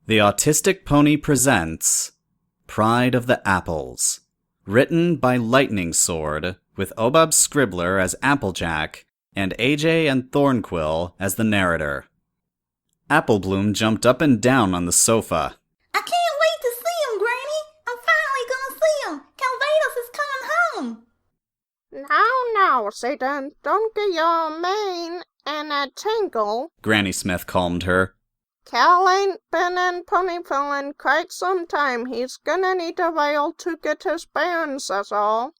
The Autistic Pony presents Pride of the Apples, written by Lightning Sword, with Obab Scribbler as Applejack, and AJ and Thornquill as the narrator. Applebloom jumped up and down on the sofa. I can't wait to see him, Granny! I'm finally gonna see him! Calvados is coming home! Now, Satan, don't get your mane in a tingle. Granny Smith calmed her. Cal ain't been in Ponyville in quite some time. He's gonna need a while to get his bearings, that's all.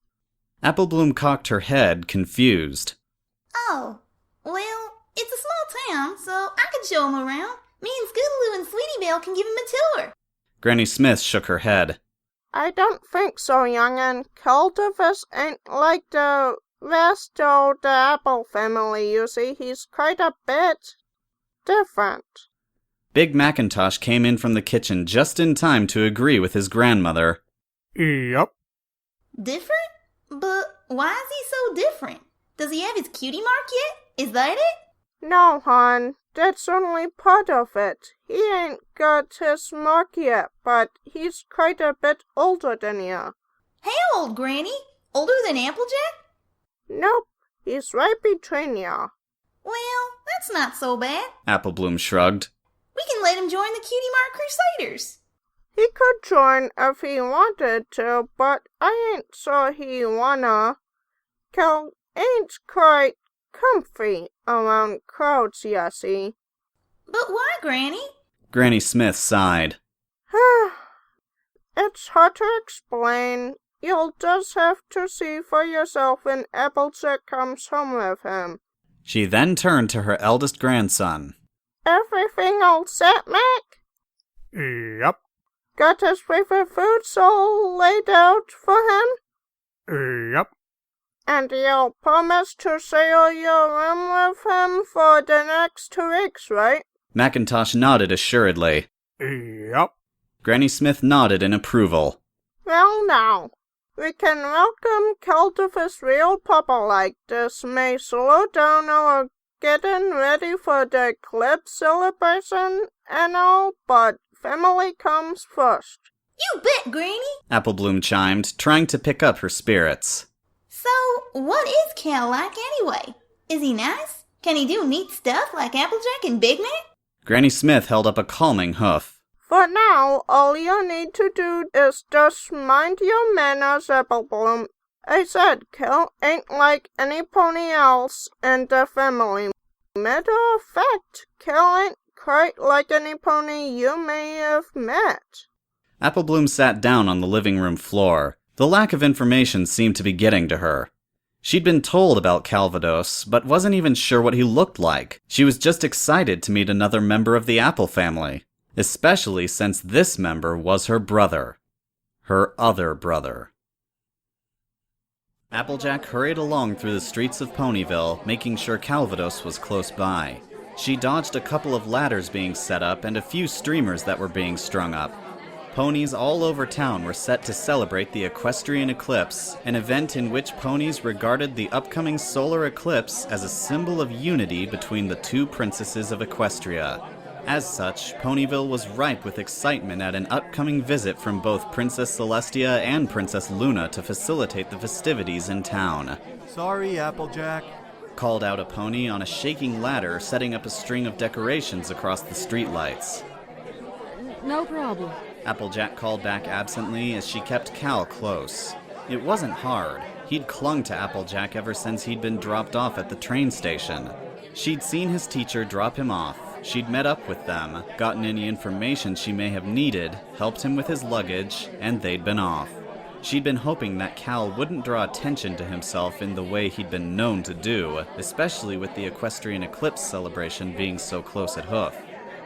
Applebloom cocked her head, confused. Oh, well, it's a small town, so I can show him around. Me and Scootaloo and Sweetie Belle can give him a tour. Granny Smith shook her head. I don't think so, young'un. Calvados ain't like the rest of the Apple family, you see. He's quite a bit different. Big Macintosh came in from the kitchen just in time to agree with his grandmother. Yep. Different? But why is he so different? Does he have his cutie mark yet? Is that it? No, hon. That's only part of it. He ain't got his mark yet, but he's quite a bit older than you. How old, Granny? Older than Applejack? Nope. He's right between you. Well, that's not so bad. Applebloom shrugged. We can let him join the Cutie Mark Crusaders. He could join if he wanted to, but I ain't sure he wanna. Cal ain't quite comfy around crowds, you see. But why, Granny? Granny Smith sighed. It's hard to explain. You'll just have to see for yourself when Applejack comes home with him. She then turned to her eldest grandson. Everything all set, Mac? Yep. Got his favorite foods all laid out for him? Yep. And you'll promise to sail your room with him for the next 2 weeks, right? Macintosh nodded assuredly. Yep. Granny Smith nodded in approval. Well now, we can welcome Calvados real papa like this. May slow down our getting ready for the eclipse celebration and all, but family comes first. You bet, Granny. Applebloom chimed, trying to pick up her spirits. So, what is Cal like anyway? Is he nice? Can he do neat stuff like Applejack and Big Mac? Granny Smith held up a calming hoof. For now, all you need to do is just mind your manners, Applebloom. I said Cal ain't like any pony else in the family. Matter of fact, Cal ain't quite like any pony you may have met. Applebloom sat down on the living room floor. The lack of information seemed to be getting to her. She'd been told about Calvados, but wasn't even sure what he looked like. She was just excited to meet another member of the Apple family, especially since this member was her brother. Her other brother. Applejack hurried along through the streets of Ponyville, making sure Calvados was close by. She dodged a couple of ladders being set up and a few streamers that were being strung up. Ponies all over town were set to celebrate the equestrian eclipse, an event in which ponies regarded the upcoming solar eclipse as a symbol of unity between the two princesses of Equestria. As such, Ponyville was ripe with excitement at an upcoming visit from both Princess Celestia and Princess Luna to facilitate the festivities in town. Sorry, Applejack, called out a pony on a shaking ladder setting up a string of decorations across the streetlights. No problem. Applejack called back absently as she kept Cal close. It wasn't hard. He'd clung to Applejack ever since he'd been dropped off at the train station. She'd seen his teacher drop him off. She'd met up with them, gotten any information she may have needed, helped him with his luggage, and they'd been off. She'd been hoping that Cal wouldn't draw attention to himself in the way he'd been known to do, especially with the equestrian eclipse celebration being so close at hoof.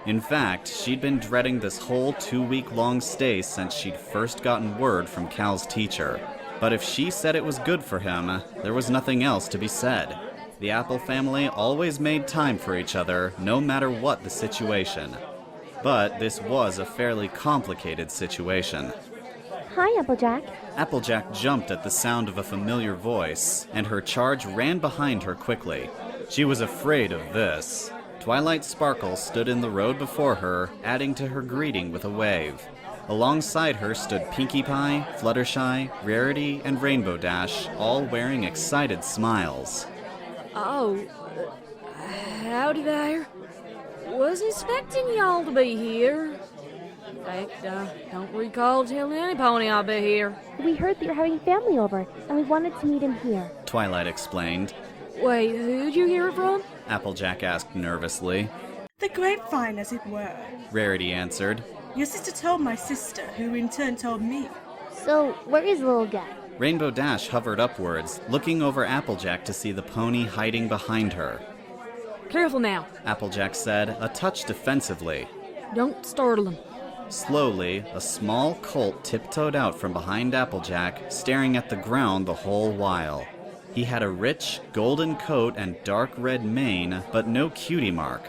In fact, she'd been dreading this whole 2-week-long stay since she'd first gotten word from Cal's teacher. But if she said it was good for him, there was nothing else to be said. The Apple family always made time for each other, no matter what the situation. But this was a fairly complicated situation. Hi, Applejack. Applejack jumped at the sound of a familiar voice, and her charge ran behind her quickly. She was afraid of this. Twilight Sparkle stood in the road before her, adding to her greeting with a wave. Alongside her stood Pinkie Pie, Fluttershy, Rarity, and Rainbow Dash, all wearing excited smiles. Oh, howdy there. Wasn't expecting y'all to be here. In fact, don't recall telling anypony I'll be here. We heard that you're having family over, and we wanted to meet him here. Twilight explained. Wait, who'd you hear it from? Applejack asked nervously. The grapevine, as it were. Rarity answered. Your sister told my sister, who in turn told me. So, where is the little guy? Rainbow Dash hovered upwards, looking over Applejack to see the pony hiding behind her. Careful now. Applejack said, a touch defensively. Don't startle him. Slowly, a small colt tiptoed out from behind Applejack, staring at the ground the whole while. He had a rich, golden coat and dark red mane, but no cutie mark.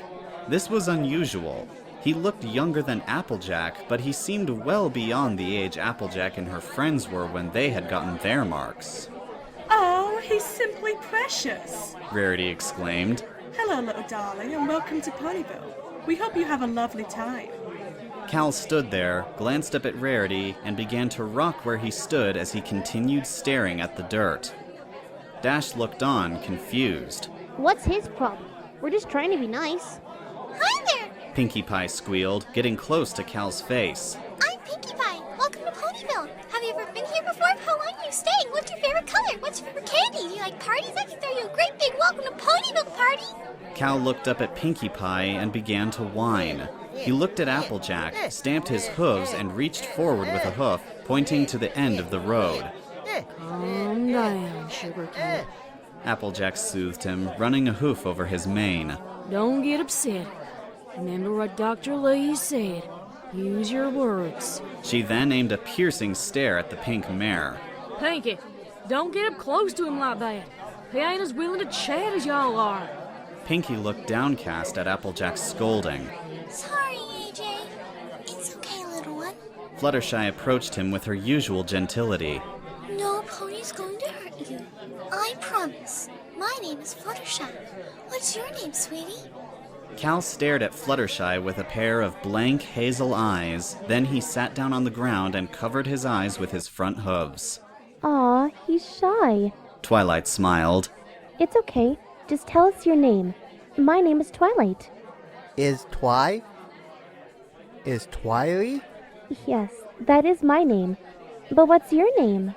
This was unusual. He looked younger than Applejack, but he seemed well beyond the age Applejack and her friends were when they had gotten their marks. Oh, he's simply precious. Rarity exclaimed. Hello, little darling, and welcome to Ponyville. We hope you have a lovely time. Cal stood there, glanced up at Rarity, and began to rock where he stood as he continued staring at the dirt. Dash looked on, confused. What's his problem? We're just trying to be nice. Hi there! Pinkie Pie squealed, getting close to Cal's face. I'm Pinkie Pie. Welcome to Ponyville. Have you ever been here before? How long are you staying? What's your favorite color? What's your favorite candy? Do you like parties? I can throw you a great big welcome to Ponyville party. Cal looked up at Pinkie Pie and began to whine. He looked at Applejack, stamped his hooves, and reached forward with a hoof, pointing to the end of the road. Calm down, Sugar Kid. Applejack soothed him, running a hoof over his mane. Don't get upset. Remember what Dr. Lee said. Use your words. She then aimed a piercing stare at the pink mare. Pinkie, don't get up close to him like that. He ain't as willing to chat as y'all are. Pinkie looked downcast at Applejack's scolding. Sorry, AJ. It's okay, little one. Fluttershy approached him with her usual gentility. No pony's going to hurt you. I promise. My name is Fluttershy. What's your name, sweetie? Cal stared at Fluttershy with a pair of blank hazel eyes, then he sat down on the ground and covered his eyes with his front hooves. Aw, he's shy. Twilight smiled. It's okay. Just tell us your name. My name is Twilight. Is Twily? Yes, that is my name. But what's your name?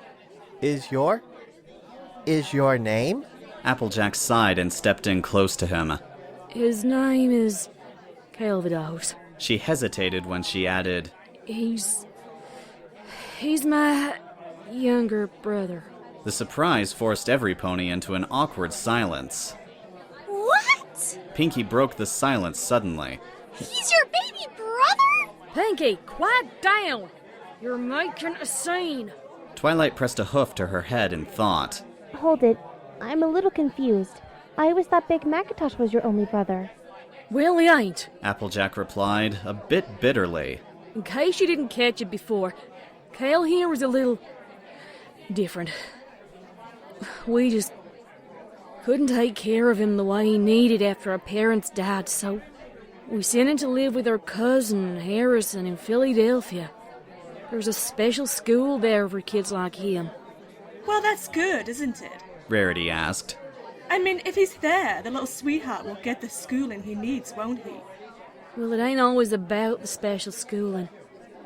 Is your name? Applejack sighed and stepped in close to him. His name is Calvados. She hesitated when she added, He's my younger brother. The surprise forced every pony into an awkward silence. What? Pinkie broke the silence suddenly. He's your baby brother? Pinkie, quiet down! You're making a scene. Twilight pressed a hoof to her head in thought. Hold it. I'm a little confused. I always thought Big Macintosh was your only brother. Well, he ain't. Applejack replied, a bit bitterly. In case you didn't catch it before, Cal here was a little different. We just couldn't take care of him the way he needed after our parents died, so we sent him to live with our cousin Harrison in Fillydelphia. There's a special school there for kids like him. Well, that's good, isn't it? Rarity asked. I mean, if he's there, the little sweetheart will get the schooling he needs, won't he? Well, it ain't always about the special schooling.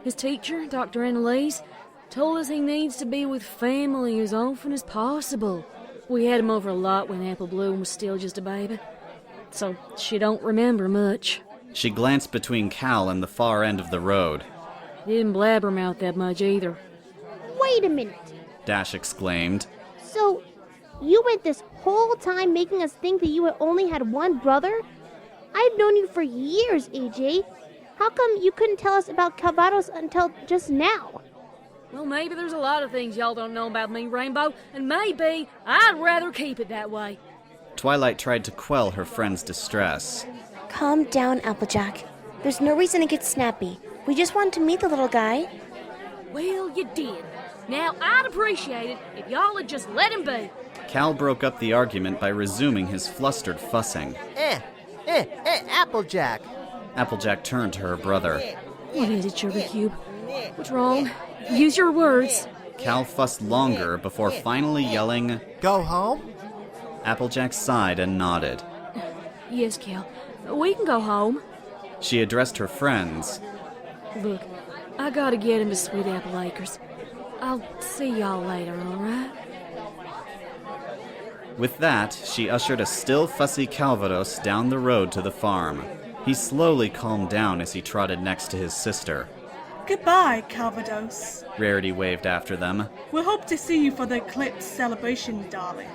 His teacher, Dr. Annalise, told us he needs to be with family as often as possible. We had him over a lot when Apple Bloom was still just a baby, so she don't remember much. She glanced between Cal and the far end of the road. Didn't blabbermouth that much either. Wait a minute. Dash exclaimed. So, you went this whole time making us think that you had only had one brother? I've known you for years, AJ. How come you couldn't tell us about Calvados until just now? Well, maybe there's a lot of things y'all don't know about me, Rainbow, and maybe I'd rather keep it that way. Twilight tried to quell her friend's distress. Calm down, Applejack. There's no reason to get snappy. We just wanted to meet the little guy. Well, you did. Now, I'd appreciate it if y'all had just let him be. Cal broke up the argument by resuming his flustered fussing. Applejack. Applejack turned to her brother. What is it, Sugar Cube? What's wrong? Use your words. Cal fussed longer before finally yelling. Go home? Applejack sighed and nodded. Yes, Cal. We can go home. She addressed her friends. Look, I gotta get into Sweet Apple Acres. I'll see y'all later, alright? With that, she ushered a still fussy Calvados down the road to the farm. He slowly calmed down as he trotted next to his sister. Goodbye, Calvados. Rarity waved after them. We hope to see you for the eclipse celebration, darling.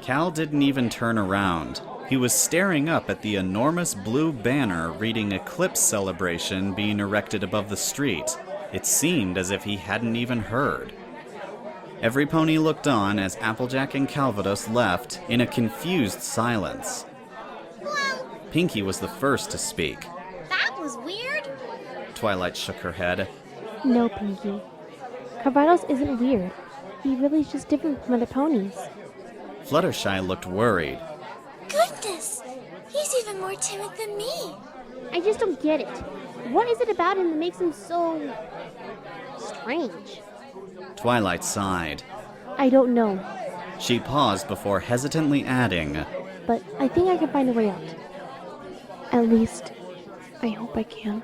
Cal didn't even turn around. He was staring up at the enormous blue banner reading Eclipse Celebration being erected above the street. It seemed as if he hadn't even heard. Every pony looked on as Applejack and Calvados left in a confused silence. Well, Pinky was the first to speak. that was weird. Twilight shook her head. No, Pinky. Calvados isn't weird. He really is just different from other ponies. Fluttershy looked worried. Goodness, he's even more timid than me. I just don't get it. What is it about him that makes him so strange? Twilight sighed. I don't know, She paused before hesitantly adding, but I think I can find a way out. At least, I hope I can.